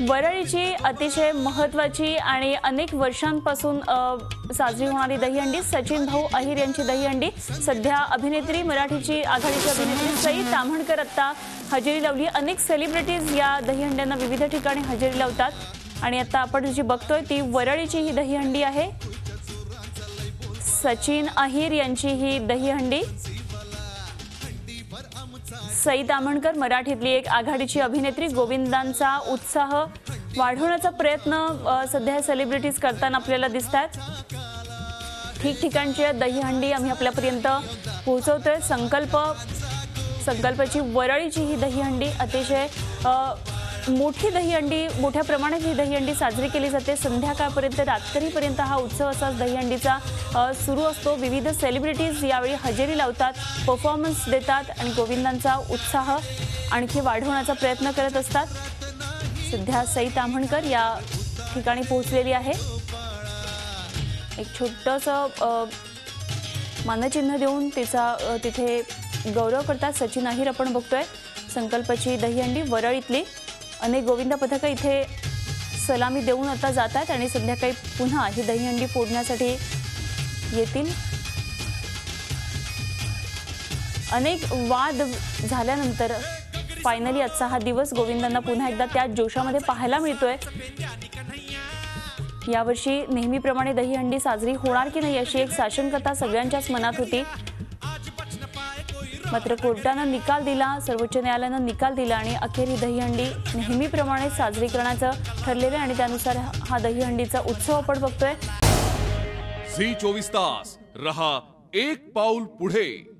वरळीची अतिशय महत्त्वाची आणि अनेक वर्षांपासून साजरी होणारी दहीहंडी, सचिन भाऊ अहिर यांची दहीहंडी। सध्या अभिनेत्री, मराठीची आघाडीची अभिनेत्री सई ताम्हणकर आता हजेरी लावली। अनेक सेलिब्रिटीज या दहीहंड्यांना विविध ठिकाणी हजेरी लावतात आणि आता आपण जी बघतोय ती वरळीची ही दहीहंडी आहे। सचिन अहिर यांची ही दहीहंडी। सई ताम्हणकर मराठीतली एक आघाडीची अभिनेत्री, गोविंदांचा उत्साह वाढवण्याचा प्रयत्न सध्या सेलिब्रिटीज करताना आपल्याला दिसतात। ठिकठिकाणची दहीहंडी आम्ही आपल्यापर्यंत पोहोचवतोय। संकल्पची वरळीची ही दहीहंडी अतिशय मोठी दहीहंडी, मोठ्या प्रमाणात ही दहीहंडी साजरी केली जाते। संध्याकाळपर्यंत, रात्रीपर्यंत हा उत्सव असाच दहीहंडीचा सुरू असतो। विविध सेलिब्रिटीज यावेळी हजेरी लावतात, परफॉर्मन्स देतात आणि गोविंदांचा उत्साह आणखी वाढवण्याचा प्रयत्न करत असतात। सध्या सई ताम्हणकर या ठिकाणी पोहोचलेली आहे। एक छोटंसं मानचिन्ह देऊन तिचा तिथे गौरव करतात सचिन अहिर आपण बघतोय। संकल्पची दहीहंडी वरळीतली अनेक गोविंदा पथकं इथे सलामी देऊन आता जातात आणि संध्याकाळी पुन्हा ही दहीहंडी फोडण्यासाठी येतील। अनेक वाद झाल्यानंतर फायनली आजचा हा दिवस गोविंदांना पुन्हा एकदा त्या जोशामध्ये पाहायला मिळतोय। यावर्षी नेहमीप्रमाणे दहीहंडी साजरी होणार की नाही अशी एक साशंकता सगळ्यांच्याच मनात होती, मात्र कोर्टाने निकाल दिला, सर्वोच्च न्यायालयाने निकाल दिला आणि अखेर ही दहीहंडी नेहमीप्रमाणे साजरी करण्याचं ठरलेलं आणि त्यानुसार हा दहीहंडीचा उत्सव आपण बघतोय। झी 24 तास रहा एक पाऊल पुढे।